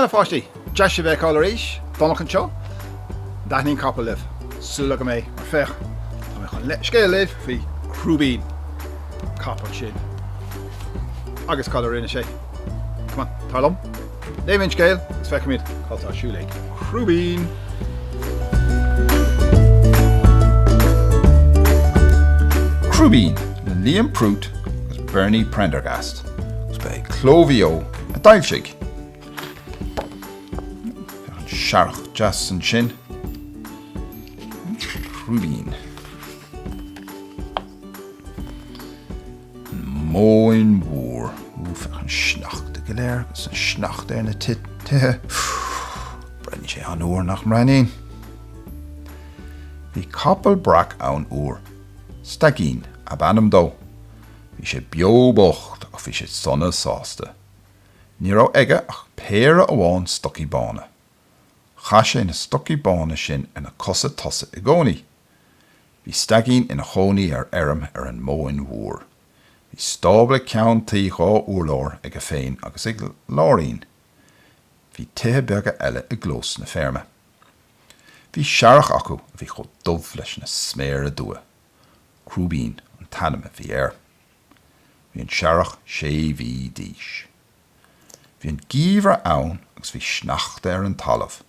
Tána fáistí, deise bheith cáil éis, Donach an seo, daithnín cappa libh, súla go mé mar fech, tá mé chun scéal libh fhí Crúibín, cappa sin. Agus cáil rinne sé. Come on, tarlum. Léamh scéal, gus fecha míad, cáiltá siúlaigh. Crúibín. Crúibín, na léamh Prút gus Bernie Prendergast, gus bei clóvío a dailsigh. Searrach jas an sin. Crúibín. Móin mhór. Fech an sneachta go léir, gus an sneachta na tithe. Brenn sé an úr nach mraín. Bhí capal brach ann úr. Stagín ab anam dó. Bhí sé beobocht a bhí sé sonna sásta. Ní rá aige ach péire amháin stocí bána. Cha sé na stocí bána sin ina cosa tosa I gcónaí. Bhí stagín ina chónaí airm an móin mhór. Bhí stábla ceantaí gá úrlóir ag a féin agus ag láirín. Bhí tithe beaga eile I glós na ferme. Bhí searrach acu a bhí chomh dubh leis na sméar a dua. Crúibín an tanama bhí air. Bhí an searrach sé bhí díis. Bhí an gíomhar ann agus bhí sneachta an talamh.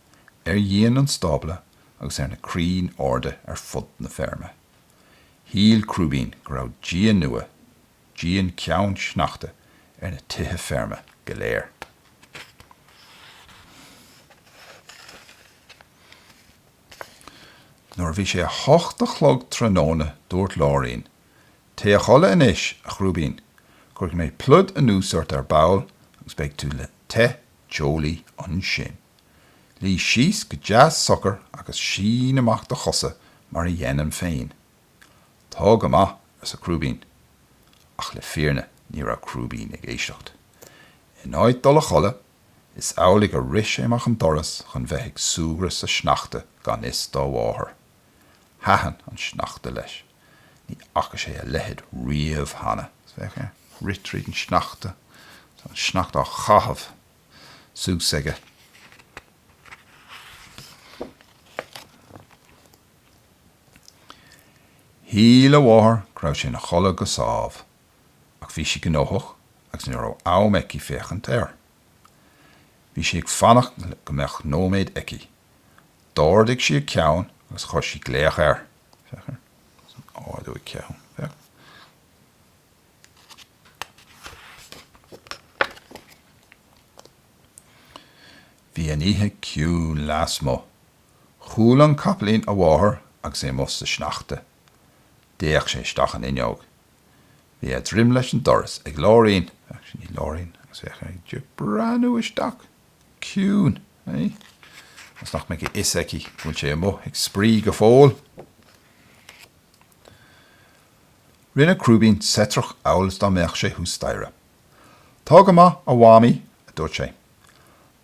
Dhéan an stábla agus na crín orde fud na ferme. Híl Crúibín go raibh dían nua, dían ceann sneachta na tithe ferme go léir. Nuair bhí sé a hocht a chlog tróna dúirt láirín, té a chola inis a Crúibín, chuir mé plud a núsart ar bail agus beidh tú le te teolaí an sin. Lí síos go deas socar agus sin amach do chosa mar a dhéanam féin. Tá go maith as a Crúibín, ach le fearne ní ra Crúibín ag éisteacht. In áid dul a chola, is amhlaigh a ris amach an doras chun bheith ag súgras a sneachta gan is dá bháthair. Hahan an sneachta leis. Ní acha sé a lehead riamh hana. Ritríd an sneachta, an sneachta chahabh, súg sige. Híl a bháthair craibh sé na chola go sábh, ach bhí si gnóthach agus ní raibh am eici féchant air. Bhí si ag fannach go mbeadh nóméid eici. Dáirdigh si a ceann agus chuir si gléach air. Áidú a ceann. Bhí an ihe ciún leas mo. Chúl an caplín a bháthair agus é mos a sneachta. Déach sé stach an inneog. Bhí a drim leis an doras ag láirín. Ní láirín agus bheith breanú isteach. Ciún. Mas nach mé is eici bhfuil sé mo ag spraoi go fóil. Rinne Crúibín setrach amhlas dá meach sé hústaire. Tá go maith a bhámaí a dúirt sé.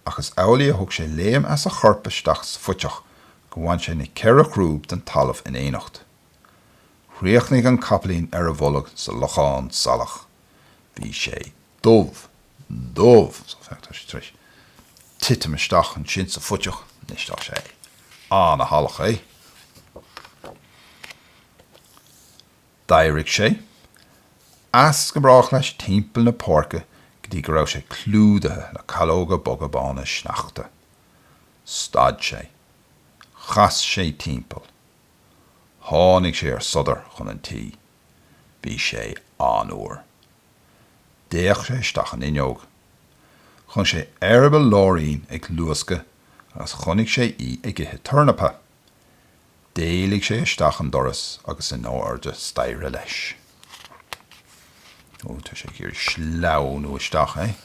Agus amhlaí a thug sé léamh as a chorpa isteach sa fuiteach go bhain sé na ceithre chrúb den talamh in éanacht. Riachnig an caplín a bholog sa locháin salach. Bhí sé dubh, so fechttar sé tris. Titim isteach an sin sa fuiteach, níostach sé. An a halach, Dairigh sé. As go brach leis timpeall na pórca go dtí go raibh sé clúdathe le calóga bogabána sneachta. Stad sé. Chas sé timpeall. Tháinig sé ar sodar chun an tí. Bhí sé anúr. Déach sé isteach an inneog. Chun sé airbe láirín ag luasca as chunig sé ag ithe turnapa. Déalaigh sé isteach an doras agus in áirde staire leis. Tá sé gur sleann ó isteach,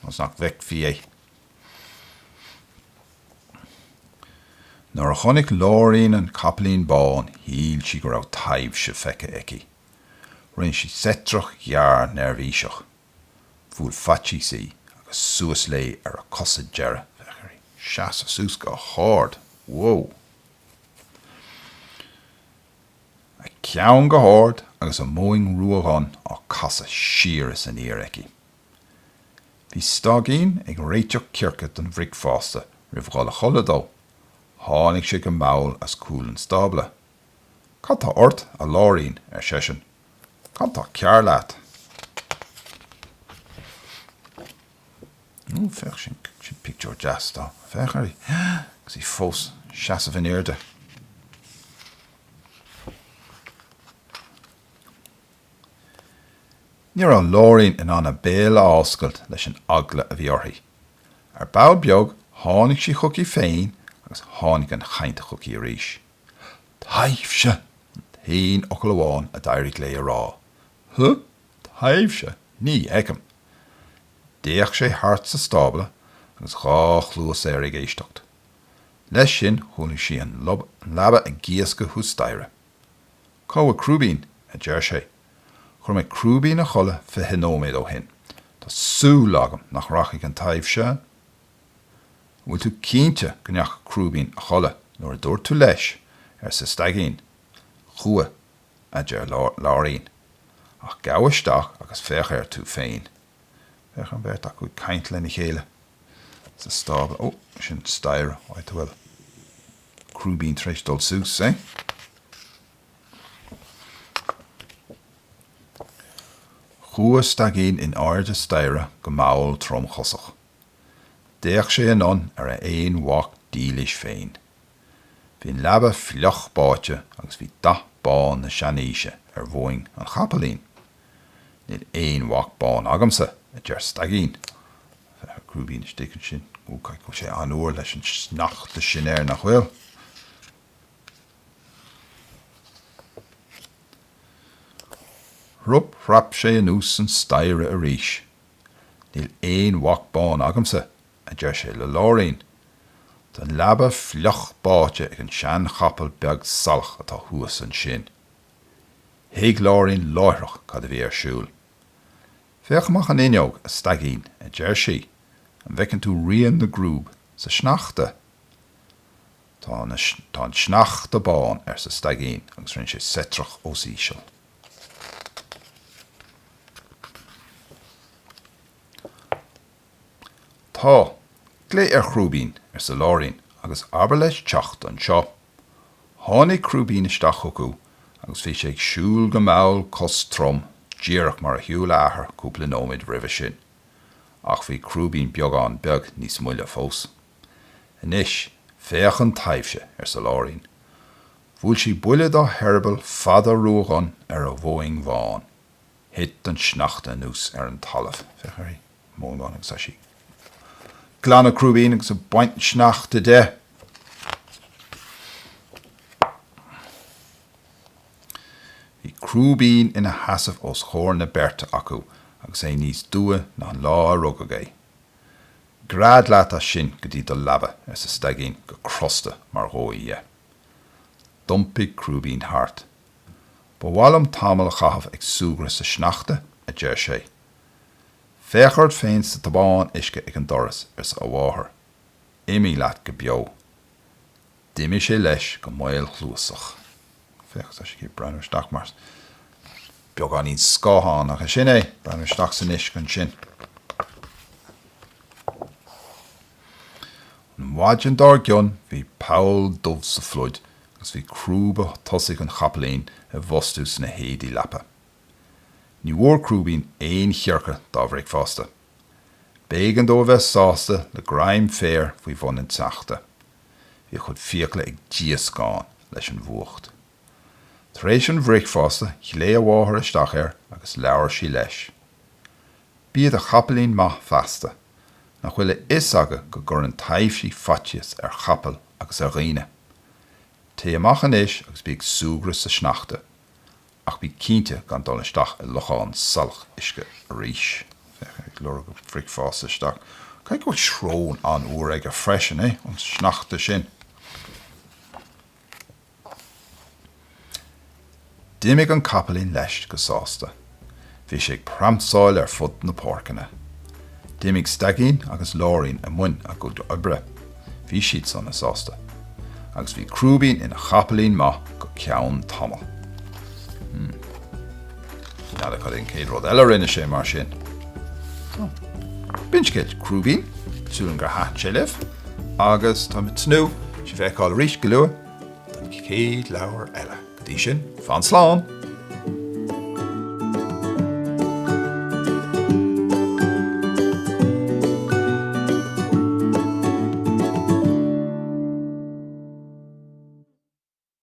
Mas nach bheic fí Nuair a chonig láirín an caplín bán, híl si go raibh taibh se feice eici. Rinn si setrach ghearr nervhíseach. Bhúil fatí sí agus suas lé ar a cosa deire. Seas a sús go háard. Wow! A ceann go háard agus a móing ruaghán á casa siar is an íar eici. Bhí stagín ag réiteach circe don bhric fásta rih gála chola dó. Tháinig sé go maul as cúil an stabla. Cá tá ort a láirín sesin. Cá tá cear leat. Fech sin picture jazz tá. Fech ar gus í fós seasa van éirde. Níor an láirín in anna béla áscailt leis an agla a bhí orthaí. Ar bád beag tháinig sí chucí féin agus tháinig an chainte chucí arís. Taobh se! Hín ocail amháin a d'éirigh lé rá. Taobh se! Ní eicem. Déach sé hart sa stabla agus gá chlúas ag éisteacht. Leis sin chuaigh sí an labba a gíasca hús daire. Cá a Crúibín a deir sé. Chur mé Crúibín a chola fi hinóméid ó hin. Tá súil agam nach rachaigh an taobh se. Bhfuil tú cínte go neach Crúibín a chola nuair a dúirt tú leis sa stagín. Chua a deir láirín. Ach gabhaisteach agus féach tú féin. Féach an bheart acu caint lena chéile. Sa stabla. Sin staire áit bhfuil. Crúibín treis dul sús, Chua stagín in airde staire go maul trom chosach. Déach sé anon ar a éon wach dílis féin. Bhín labba fleoch báite agus bhí dach bán na seaníise ar bhóing an chapalín. Níl éon wach bán agamsa a deir stagín. Crúibín is dicin sin. Caid go sé an uair leis an sneachta sin nach bhfuil. Rup rap sé an ús an staire a ríis. Níl éon wach bán agamsa a deir sé le láirín. Tá labba fleoch báite ag an sean chapal beag salch atá thuas an sin. Héag láirín láithreach cad a bhí ar siúil. Féachmach an inneog a stagín a deir sí an bhecinn tú rian na grúb sa sneachta. Tá an sneachta bán ar sa stagín agus rinn sé searrach os íseal. Tá glé ar Crúibín ar sa láirín agus aber leis teacht an seo. Tháinig Crúibín isteach acu agus bhí sé ag siúil go maul cos trom díreach mar a hiúil láthair cúpla nóid roimhe sin. Ach bhí Crúibín beagán beag níos muile fós. Inis, féach an taobhse ar sa láirín. Bhfuil sí buile dá herbal fada ruúgan ar a bhóing bháin. Hit an sneachta nús ar an talamh. Fecharí, móngáin agus sí. Glanna Crúibín agus a baint sneachta de. Bhí Crúibín ina hasamh os chóir na berta acu agus é níos dua ná lá rugagé. Grad leat a sin go dtí do labba ar sa stagín go crosta mar ghóí. Dumpig Crúibín hart. Ba bhhailm tamil a chahabh ag súgra sa sneachta a deir sé. Féchart féin sa tabáin isce ag an doras ar sa bháthair. Imí leat go beo. Dimi sé leis go mail chlúasach. Féach sa sé breanúir stach mars. Beagán ín scáthán ach a sin breanúir stach san isc an sin. An mhaid an dar gion bhí Paul dubh sa floid agus bhí crúba tosaigh an chapalín a bhostú sna héadí lappa. Ní bhór Crúibín éon chearcha dá bhric fásta. Bégan dó bheith sásta le graim fér faoi bhun an teachta. Bhí chud fiacla ag díoscáin leis an bhuacht. Taréis an bhric fásta lé a bháthair isteach agus leabhar sí leis. Bíad a chapalín maith fasta. Nach bhfuil is aga go gur an taobh sí fattias ar chapal agus ar ghaoine. Té amach an is agus bíag súgra sa sneachta. Ach bí cínte gan dul isteach a locháin salch isce a ríis. Ag lura go fric fásta isteach. Caid go srón an uair ag a freisin, an sneachta sin. Dimig an capalín leis go sásta. Bhí sé ag pramsáil ar fud na pórcanna. Dimig stagín agus láirín a muin a go oibre. Bhí siad san na sásta. Agus bhí Crúibín ina chapalín maith go ceann tamil. Nála chud in céad rud eile rinne sé mar sin. Binsciil Crúibín, súlan gur hat sé libh, agus tá mit snú, sé bheith cáil rís go luath, don céad leabhar eile. Go dtí sin, fan slán!